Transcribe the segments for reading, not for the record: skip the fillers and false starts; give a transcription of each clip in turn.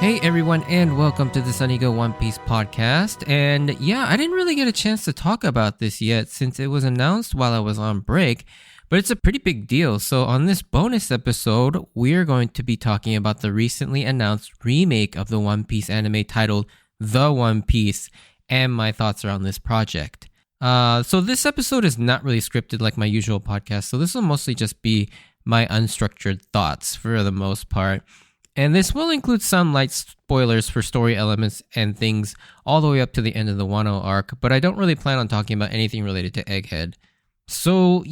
Hey everyone, and welcome to the Sunny Go One Piece podcast. And yeah, I didn't really get a chance to talk about this yet since it was announced while I was on break, but it's a pretty big deal. So on this bonus episode, we're going to be talking about the recently announced remake of the One Piece anime titled The One Piece and my thoughts around this project. So this episode is not really scripted like my usual podcast, so this will mostly just be my unstructured thoughts for the most part. And this will include some light spoilers for story elements and things all the way up to the end of the Wano arc, but I don't really plan on talking about anything related to Egghead. So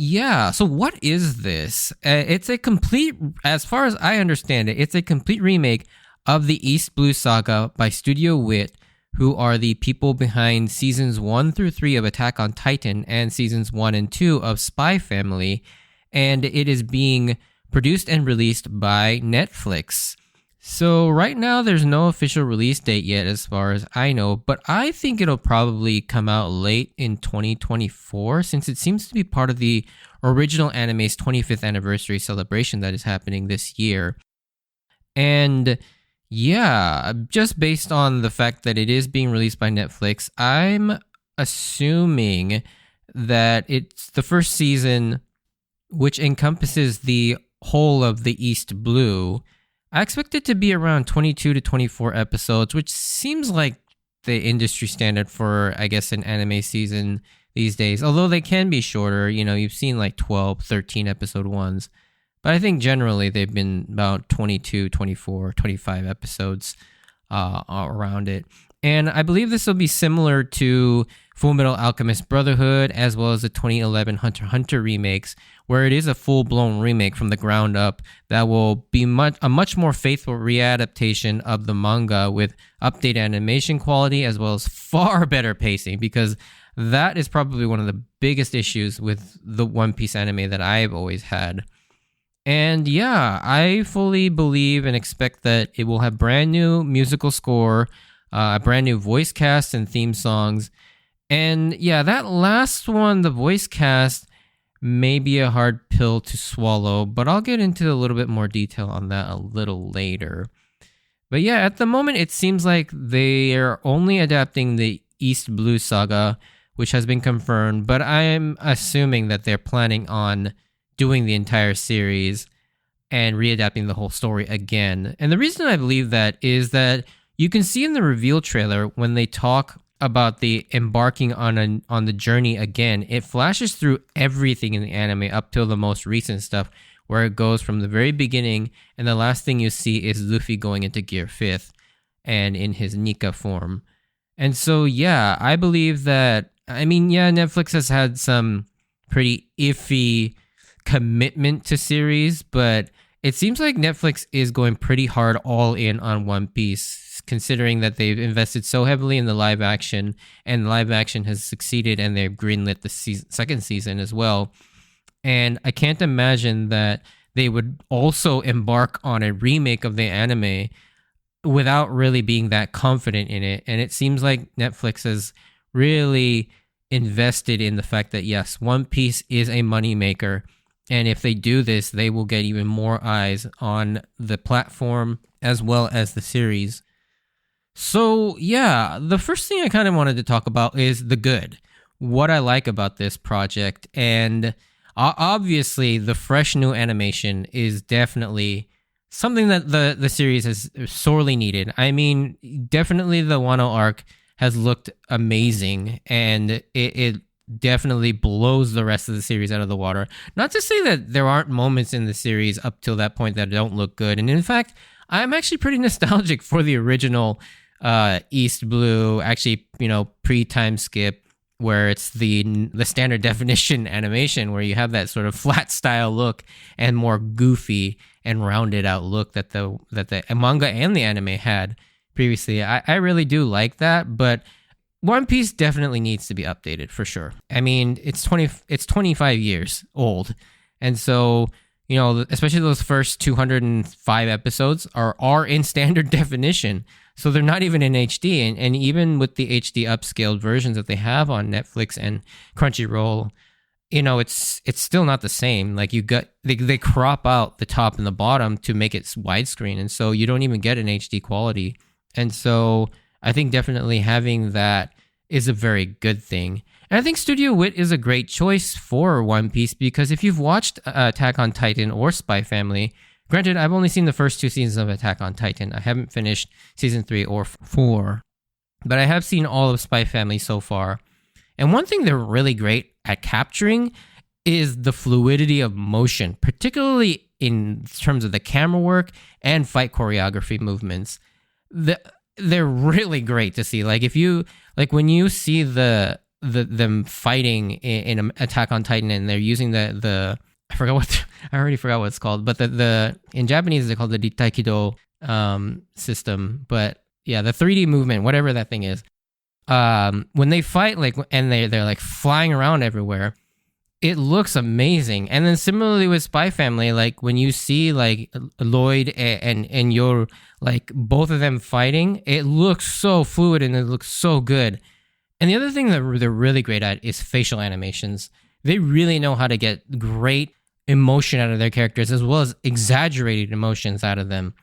what is this? It's a complete, as far as I understand it, it's a complete remake of the East Blue Saga by Studio Wit, who are the people behind seasons 1 through 3 of Attack on Titan and seasons 1 and 2 of Spy Family, and it is being produced and released by Netflix. So right now there's no official release date yet as far as I know, but I think it'll probably come out late in 2024 since it seems to be part of the original anime's 25th anniversary celebration that is happening this year. And yeah, just based on the fact that it is being released by Netflix, I'm assuming that it's the first season, which encompasses the whole of the East Blue. I expect it to be around 22 to 24 episodes, which seems like the industry standard for, I guess, an anime season these days. Although they can be shorter, you've seen like 12, 13 episode ones. But I think generally they've been about 22, 24, 25 episodes around it. And I believe this will be similar to Fullmetal Alchemist Brotherhood, as well as the 2011 Hunter x Hunter remakes, where it is a full-blown remake from the ground up that will be a much more faithful readaptation of the manga with updated animation quality, as well as far better pacing, because that is probably one of the biggest issues with the One Piece anime that I've always had. And yeah, I fully believe and expect that it will have brand new musical score, a brand new voice cast and theme songs. And yeah, that last one, the voice cast, may be a hard pill to swallow, but I'll get into a little bit more detail on that a little later. But yeah, at the moment, it seems like they are only adapting the East Blue Saga, which has been confirmed, but I'm assuming that they're planning on doing the entire series and readapting the whole story again. And the reason I believe that is that you can see in the reveal trailer when they talk about the embarking on the journey again, it flashes through everything in the anime up till the most recent stuff, where it goes from the very beginning, and the last thing you see is Luffy going into Gear 5th and in his Nika form. And so yeah, I believe that, Netflix has had some pretty iffy commitment to series, but it seems like Netflix is going pretty hard all in on One Piece, considering that they've invested so heavily in the live action, and live action has succeeded, and they've greenlit the second season as well. And I can't imagine that they would also embark on a remake of the anime without really being that confident in it. And it seems like Netflix has really invested in the fact that, yes, One Piece is a moneymaker. And if they do this, they will get even more eyes on the platform as well as the series. So yeah, the first thing I kind of wanted to talk about is the good. What I like about this project. And obviously, the fresh new animation is definitely something that the series has sorely needed. Definitely the Wano arc has looked amazing, and it definitely blows the rest of the series out of the water. Not to say that there aren't moments in the series up till that point that don't look good. And in fact, I'm actually pretty nostalgic for the original East Blue, actually, pre-time skip, where it's the standard definition animation, where you have that sort of flat style look and more goofy and rounded out look that the manga and the anime had previously. I really do like that, but One Piece definitely needs to be updated for sure. It's 25 years old. And so, especially those first 205 episodes are in standard definition. So they're not even in HD. And even with the HD upscaled versions that they have on Netflix and Crunchyroll, it's still not the same. Like they crop out the top and the bottom to make it widescreen, and so you don't even get an HD quality. And so I think definitely having that is a very good thing. And I think Studio Wit is a great choice for One Piece because if you've watched Attack on Titan or Spy Family, granted, I've only seen the first 2 seasons of Attack on Titan. I haven't finished season 3 or 4, but I have seen all of Spy Family so far. And one thing they're really great at capturing is the fluidity of motion, particularly in terms of the camera work and fight choreography movements. They're really great to see. Like when you see them fighting in Attack on Titan and they're using the I already forgot what it's called, but the in Japanese they're called the Ditaikido system. But yeah, the 3D movement, whatever that thing is. When they fight, and they're like flying around everywhere, it looks amazing. And then similarly with Spy Family, like when you see like Lloyd and Yoru, like both of them fighting, it looks so fluid and it looks so good. And the other thing that they're really great at is facial animations. They really know how to get great emotion out of their characters as well as exaggerated emotions out of them.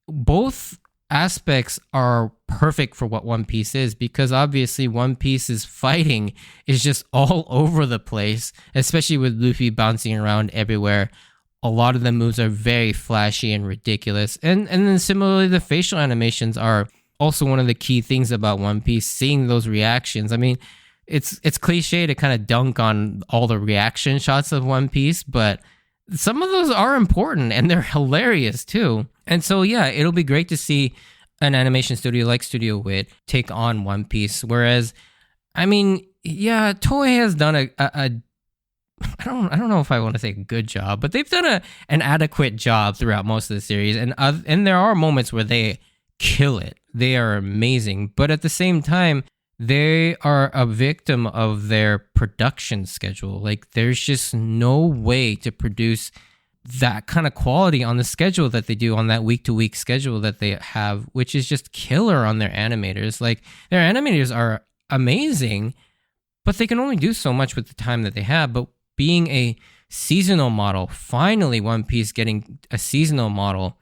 Both aspects are perfect for what One Piece is because obviously One Piece's fighting is just all over the place, especially with Luffy bouncing around everywhere. A lot of the moves are very flashy and ridiculous. And then similarly, the facial animations are also one of the key things about One Piece, seeing those reactions. I mean, it's cliche to kind of dunk on all the reaction shots of One Piece, but some of those are important and they're hilarious too. And so, yeah, it'll be great to see an animation studio like Studio Wit take on One Piece. Whereas, I mean, yeah, Toei has done a I don't know if I want to say a good job, but they've done an adequate job throughout most of the series. And there are moments where they kill it. They are amazing. But at the same time, they are a victim of their production schedule. Like, there's just no way to produce that kind of quality on the schedule that they do, on that week-to-week schedule that they have, which is just killer on their animators. Like, their animators are amazing, but they can only do so much with the time that they have. But being a seasonal model, finally One Piece getting a seasonal model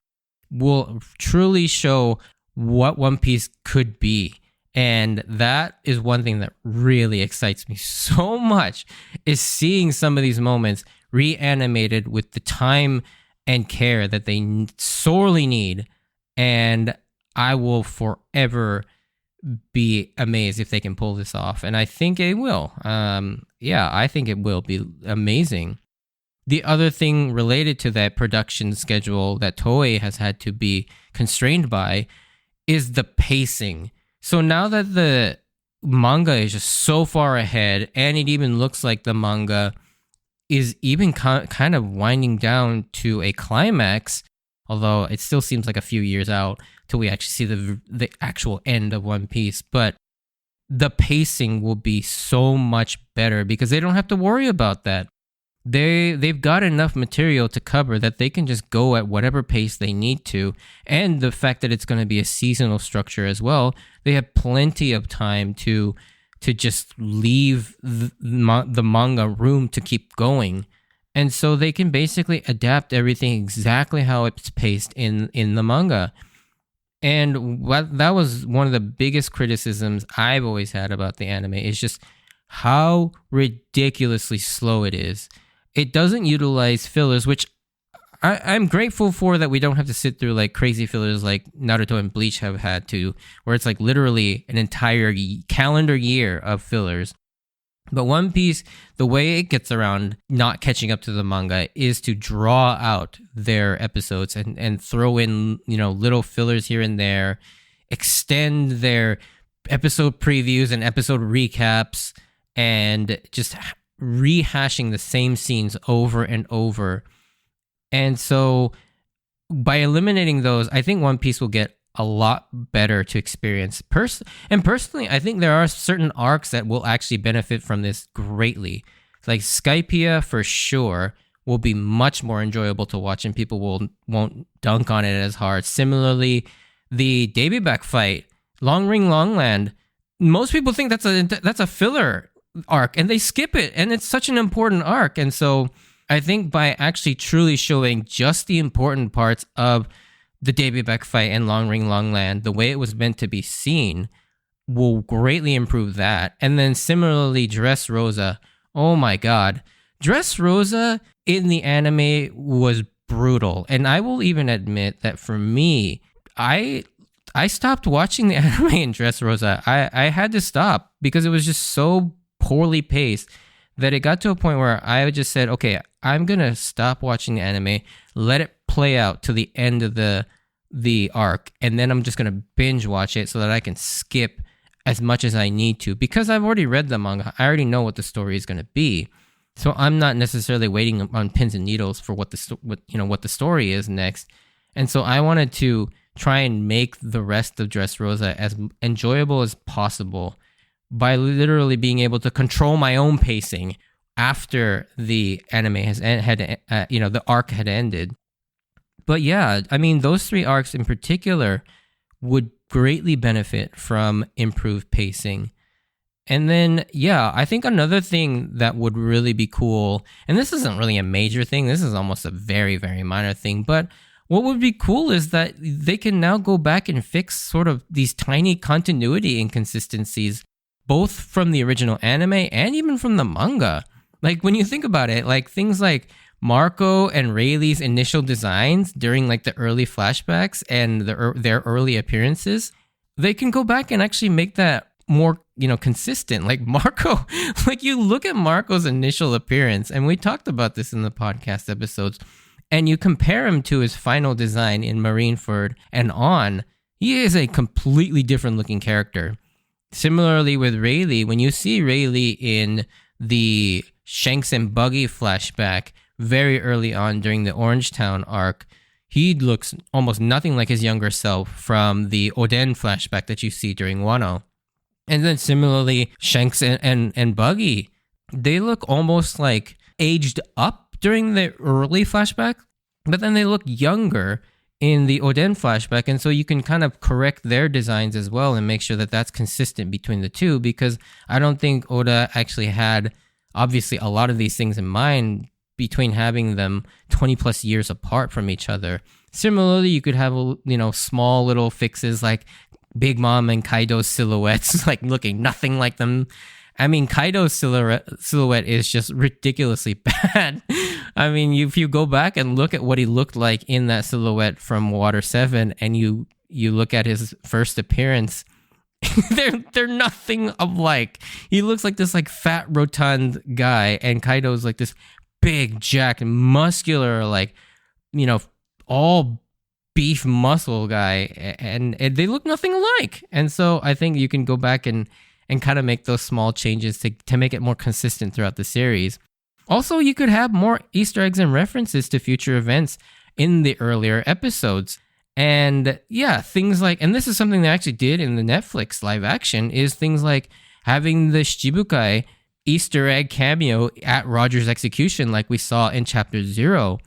will truly show what One Piece could be. And that is one thing that really excites me so much, is seeing some of these moments reanimated with the time and care that they sorely need. And I will forever be amazed if they can pull this off. And I think it will. I think it will be amazing. The other thing related to that production schedule that Toei has had to be constrained by is the pacing. So now that the manga is just so far ahead, and it even looks like the manga is even kind of winding down to a climax, although it still seems like a few years out till we actually see the actual end of One Piece. But the pacing will be so much better because they don't have to worry about that. They've got enough material to cover that they can just go at whatever pace they need to. And the fact that it's going to be a seasonal structure as well, they have plenty of time to just leave the manga room to keep going. And so they can basically adapt everything exactly how it's paced in the manga. And that was one of the biggest criticisms I've always had about the anime, is just how ridiculously slow it is. It doesn't utilize fillers, which I'm grateful for, that we don't have to sit through like crazy fillers like Naruto and Bleach have had to, where it's like literally an entire calendar year of fillers. But One Piece, the way it gets around not catching up to the manga is to draw out their episodes and throw in, little fillers here and there, extend their episode previews and episode recaps, and just rehashing the same scenes over and over. And so by eliminating those, I think One Piece will get a lot better to experience. Personally, I think there are certain arcs that will actually benefit from this greatly. Like Skypiea, for sure, will be much more enjoyable to watch, and people won't dunk on it as hard. Similarly, the Back fight, Long Ring Long Land, most people think that's a filler. arc and they skip it, and it's such an important arc. And so I think by actually truly showing just the important parts of the Daebybaek fight and Long Ring Long Land the way it was meant to be seen will greatly improve that. And then similarly, Dressrosa, oh my god, Dressrosa in the anime was brutal. And I will even admit that for me, I stopped watching the anime in Dressrosa. I had to stop because it was just so poorly paced that it got to a point where I just said, okay, I'm going to stop watching the anime, let it play out to the end of the arc, and then I'm just going to binge watch it so that I can skip as much as I need to, because I've already read the manga. I already know what the story is going to be. So I'm not necessarily waiting on pins and needles for what the story is next. And so I wanted to try and make the rest of Dressrosa as enjoyable as possible by literally being able to control my own pacing after the anime the arc had ended. But yeah, I mean, those 3 arcs in particular would greatly benefit from improved pacing. And then, yeah, I think another thing that would really be cool, and this isn't really a major thing, this is almost a very, very minor thing, but what would be cool is that they can now go back and fix sort of these tiny continuity inconsistencies, both from the original anime and even from the manga. Like, when you think about it, like things like Marco and Rayleigh's initial designs during like the early flashbacks and their early appearances, they can go back and actually make that more, consistent. Like Marco, like you look at Marco's initial appearance, and we talked about this in the podcast episodes, and you compare him to his final design in Marineford and on, he is a completely different looking character. Similarly with Rayleigh, when you see Rayleigh in the Shanks and Buggy flashback very early on during the Orangetown arc, he looks almost nothing like his younger self from the Oden flashback that you see during Wano. And then similarly, Shanks and Buggy, they look almost like aged up during the early flashback, but then they look younger in the Oden flashback. And so you can kind of correct their designs as well and make sure that that's consistent between the two, because I don't think Oda actually had, obviously, a lot of these things in mind between having them 20 plus years apart from each other. Similarly, you could have, small little fixes like Big Mom and Kaido's silhouettes, like looking nothing like them. I mean, Kaido's silhouette is just ridiculously bad. I mean, if you go back and look at what he looked like in that silhouette from Water 7, and you look at his first appearance, they're nothing alike. He looks like this like fat, rotund guy, and Kaido's like this big, jacked, muscular, like, all beef muscle guy, and they look nothing alike. And so I think you can go back and kind of make those small changes to make it more consistent throughout the series. Also, you could have more Easter eggs and references to future events in the earlier episodes. And yeah, things like, and this is something they actually did in the Netflix live action, is things like having the Shichibukai Easter egg cameo at Roger's execution like we saw in Chapter 0.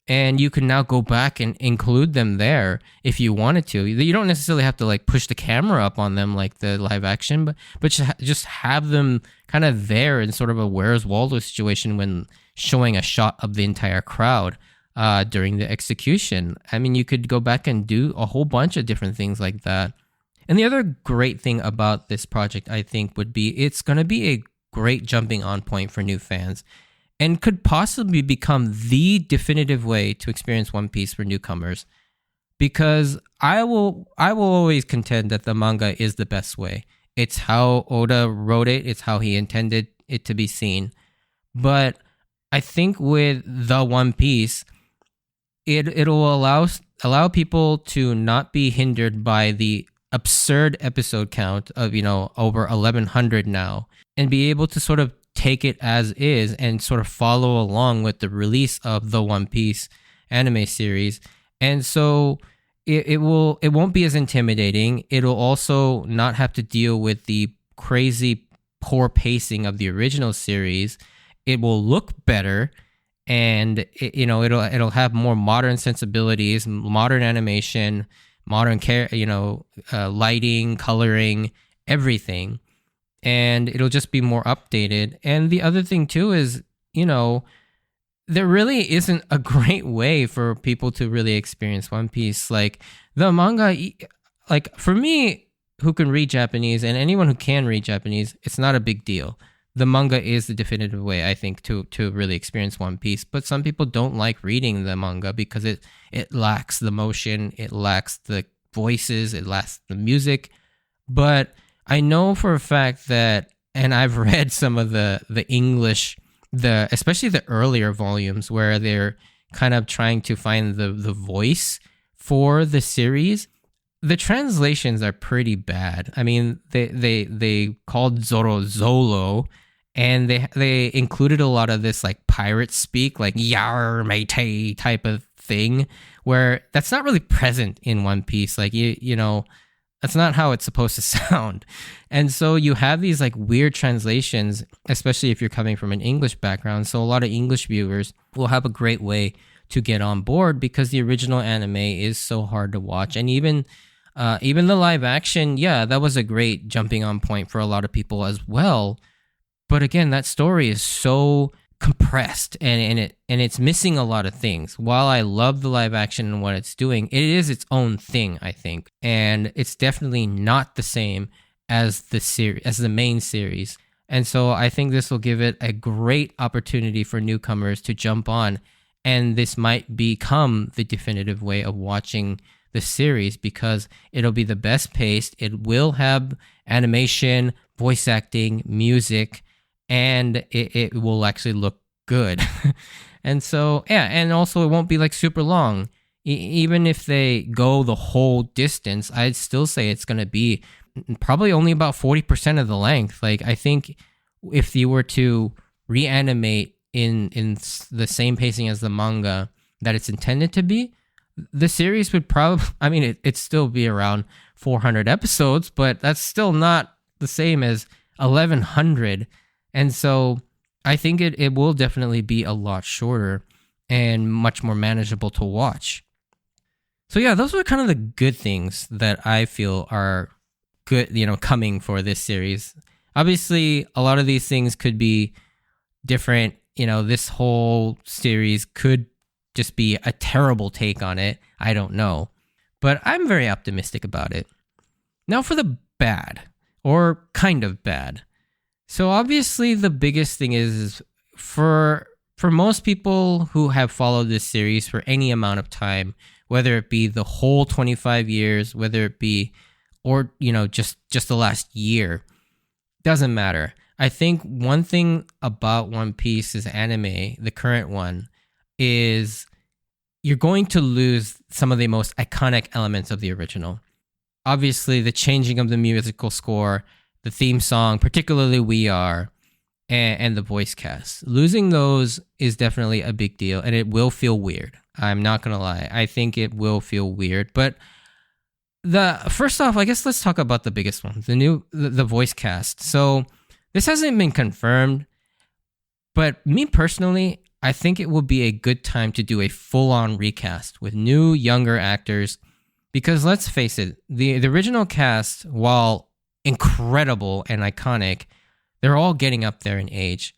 And you can now go back and include them there if you wanted to. You don't necessarily have to like push the camera up on them like the live action, but just have them kind of there in sort of a Where's Waldo situation when showing a shot of the entire crowd during the execution. I mean, you could go back and do a whole bunch of different things like that. And the other great thing about this project, I think, would be it's going to be a great jumping on point for new fans, and could possibly become the definitive way to experience One Piece for newcomers. Because I will always contend that the manga is the best way. It's how Oda wrote it. It's how he intended it to be seen. But I think with the One Piece, it'll allow people to not be hindered by the absurd episode count of, over 1,100 now, and be able to sort of take it as is and sort of follow along with the release of the One Piece anime series. And so it won't be as intimidating. It'll also not have to deal with the crazy poor pacing of the original series. It will look better, and it'll have more modern sensibilities, modern animation, modern lighting, coloring, everything. and it'll just be more updated. And the other thing too is, there really isn't a great way for people to really experience One Piece. Like the manga, like for me, who can read Japanese, and anyone who can read Japanese, it's not a big deal. The manga is the definitive way, I think, to really experience One Piece. But some people don't like reading the manga because it lacks the motion, it lacks the voices, it lacks the music. But I know for a fact that, and I've read some of the English, especially the earlier volumes where they're kind of trying to find the voice for the series. The translations are pretty bad. I mean, they called Zoro Zolo, and they included a lot of this like pirate speak, like yar mate type of thing, where that's not really present in One Piece. Like that's not how it's supposed to sound. And so you have these like weird translations, especially if you're coming from an English background. So a lot of English viewers will have a great way to get on board because the original anime is so hard to watch. And even the live action, yeah, that was a great jumping on point for a lot of people as well. But again, that story is so compressed and it's missing a lot of things. While I love the live action and what it's doing, it is its own thing, I think. And it's definitely not the same as the main series. And so I think this will give it a great opportunity for newcomers to jump on, and this might become the definitive way of watching the series because it'll be the best paced, it will have animation, voice acting, music, and it will actually look good. And so, yeah, and also it won't be like super long. Even if they go the whole distance, I'd still say it's going to be probably only about 40% of the length. Like, I think if you were to reanimate in the same pacing as the manga that it's intended to be, the series would probably, I mean, it'd still be around 400 episodes, but that's still not the same as 1100. And so I think it will definitely be a lot shorter and much more manageable to watch. So yeah, those are kind of the good things that I feel are good, coming for this series. Obviously, a lot of these things could be different. This whole series could just be a terrible take on it. I don't know. But I'm very optimistic about it. Now for the bad, or kind of bad. So obviously the biggest thing is for most people who have followed this series for any amount of time, whether it be the whole 25 years, whether it be, or, just the last year, doesn't matter. I think one thing about One Piece's anime, the current one, is you're going to lose some of the most iconic elements of the original. Obviously, the changing of the musical score, the theme song, particularly We Are, and the voice cast. Losing those is definitely a big deal, and it will feel weird. I'm not going to lie. I think it will feel weird. But first off, I guess let's talk about the biggest one, the voice cast. So this hasn't been confirmed, but me personally, I think it will be a good time to do a full-on recast with new, younger actors. Because let's face it, the original cast, while incredible and iconic, they're all getting up there in age.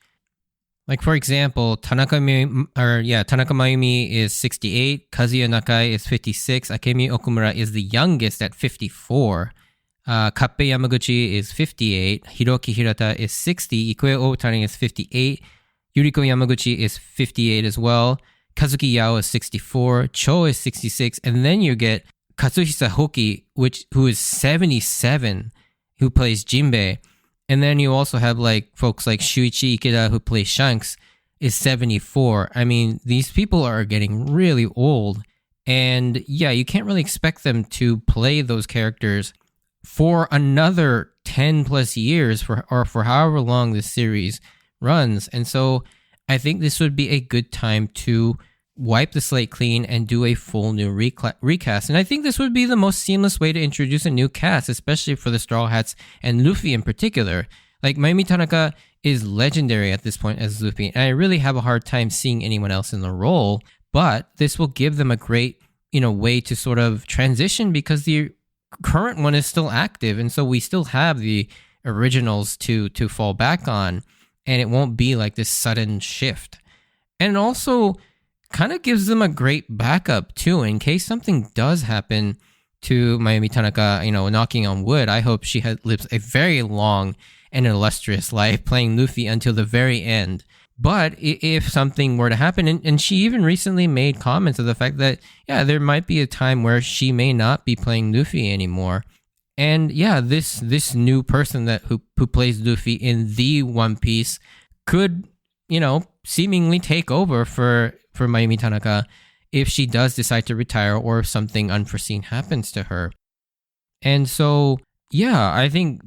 Like, for example, Tanaka Mayumi is 68, Kazuya Nakai is 56, Akemi Okumura is the youngest at 54, Kappei Yamaguchi is 58, Hiroki Hirata is 60, Ikoe Ohtani is 58, Yuriko Yamaguchi is 58 as well, Kazuki Yao is 64, Cho is 66, and then you get Katsuhisa Hoki, who is 77, who plays Jinbei. And then you also have folks like Shuichi Ikeda, who plays Shanks, is 74. I mean, these people are getting really old. And yeah, you can't really expect them to play those characters for another 10 plus years or for however long this series runs. And so I think this would be a good time to wipe the slate clean and do a full new recast. And I think this would be the most seamless way to introduce a new cast, especially for the Straw Hats and Luffy in particular. Like, Mayumi Tanaka is legendary at this point as Luffy, and I really have a hard time seeing anyone else in the role, but this will give them a great, way to sort of transition because the current one is still active, and so we still have the originals to fall back on, and it won't be like this sudden shift. And also kind of gives them a great backup too in case something does happen to Mayumi Tanaka, knocking on wood. I hope she lives a very long and illustrious life playing Luffy until the very end. But if something were to happen, and she even recently made comments of the fact that, yeah, there might be a time where she may not be playing Luffy anymore. And yeah, this new person who plays Luffy in the One Piece could, seemingly take over for Mayumi Tanaka if she does decide to retire or if something unforeseen happens to her. And so, yeah, I think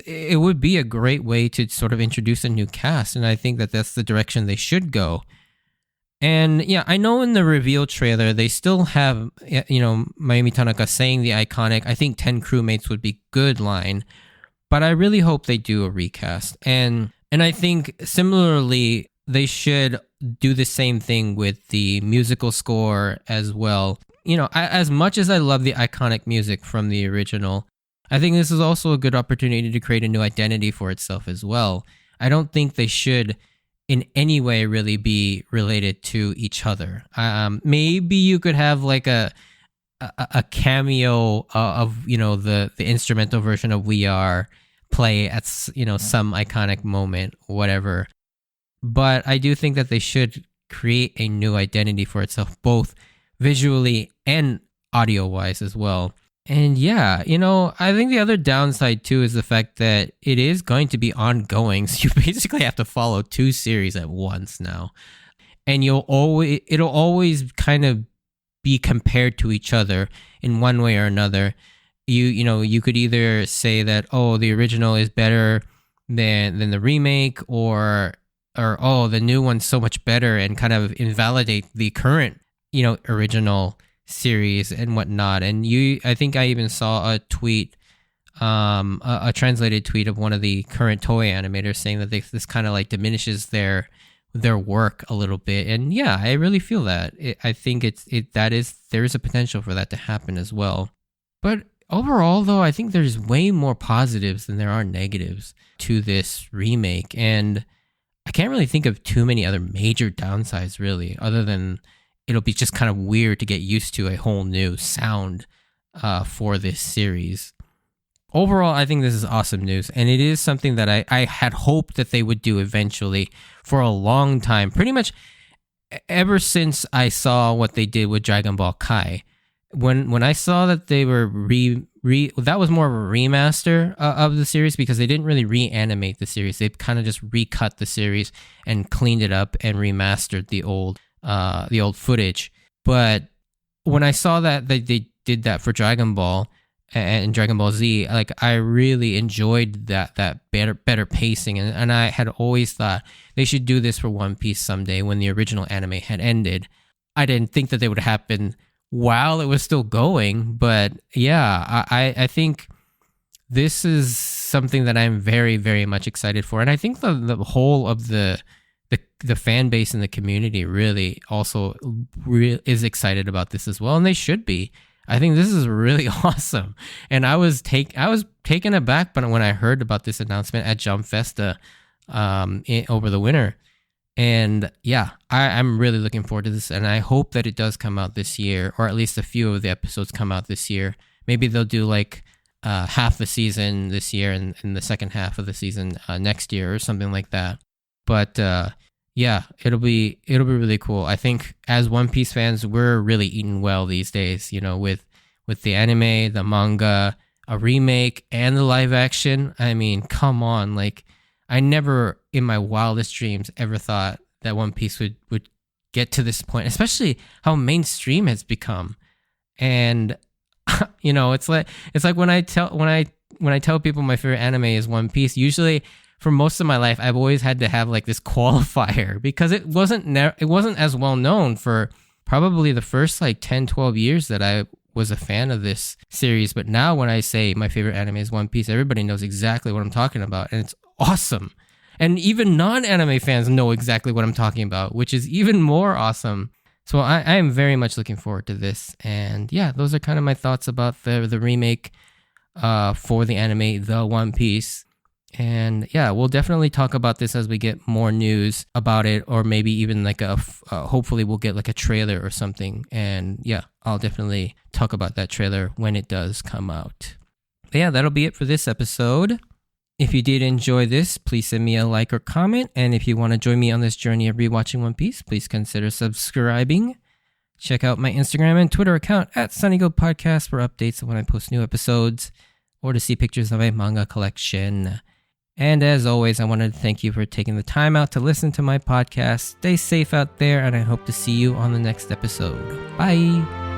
it would be a great way to sort of introduce a new cast, and I think that that's the direction they should go. And yeah, I know in the reveal trailer, they still have, Mayumi Tanaka saying the iconic, I think 10 crewmates would be good line, but I really hope they do a recast. And I think similarly, they should do the same thing with the musical score as well. As much as I love the iconic music from the original, I think this is also a good opportunity to create a new identity for itself as well. I don't think they should in any way really be related to each other. Maybe you could have like a cameo of the instrumental version of We Are play at some iconic moment, whatever. But I do think that they should create a new identity for itself, both visually and audio-wise as well. And yeah, I think the other downside too is the fact that it is going to be ongoing. So you basically have to follow 2 series at once now. And it'll always kind of be compared to each other in one way or another. You could either say that, oh, the original is better than the remake, or oh, the new one's so much better, and kind of invalidate the current, original series and whatnot. And I think I even saw a tweet, a translated tweet of one of the current Toei animators saying that this kind of like diminishes their work a little bit. And yeah, I really feel that. I think there is a potential for that to happen as well. But overall, though, I think there's way more positives than there are negatives to this remake, and I can't really think of too many other major downsides, really, other than it'll be just kind of weird to get used to a whole new sound for this series. Overall, I think this is awesome news, and it is something that I had hoped that they would do eventually for a long time, pretty much ever since I saw what they did with Dragon Ball Kai. When I saw that they were that was more of a remaster of the series, because they didn't really reanimate the series. They kind of just recut the series and cleaned it up and remastered the old footage. But when I saw that they did that for Dragon Ball and Dragon Ball Z, like, I really enjoyed that better pacing, and I had always thought they should do this for One Piece someday when the original anime had ended. I didn't think that they would happen while it was still going, but yeah, I think this is something that I'm very, very much excited for, and I think the whole of the fan base and the community really also is excited about this as well, and they should be. I think this is really awesome, and I was taken aback when I heard about this announcement at Jump Festa over the winter. And yeah, I'm really looking forward to this, and I hope that it does come out this year, or at least a few of the episodes come out this year. Maybe they'll do like half the season this year and the second half of the season next year or something like that. But yeah, it'll be really cool. I think as One Piece fans, we're really eating well these days, with the anime, the manga, a remake, and the live action. I mean, come on, like, I never in my wildest dreams ever thought that One Piece would get to this point, especially how mainstream it's become. And it's like when I tell people my favorite anime is One Piece, usually for most of my life I've always had to have like this qualifier, because it wasn't as well known for probably the first like 10-12 years that I was a fan of this series. But now when I say my favorite anime is One Piece, everybody knows exactly what I'm talking about, and it's awesome. And even non-anime fans know exactly what I'm talking about, which is even more awesome. So I am very much looking forward to this. And yeah, those are kind of my thoughts about the remake for the anime, The One Piece. And yeah, we'll definitely talk about this as we get more news about it, or maybe even like hopefully we'll get like a trailer or something. And yeah, I'll definitely talk about that trailer when it does come out. But yeah, that'll be it for this episode. If you did enjoy this, please send me a like or comment. And if you want to join me on this journey of rewatching One Piece, please consider subscribing. Check out my Instagram and Twitter account at SunnyGo Podcast for updates of when I post new episodes, or to see pictures of my manga collection. And as always, I wanted to thank you for taking the time out to listen to my podcast. Stay safe out there, and I hope to see you on the next episode. Bye!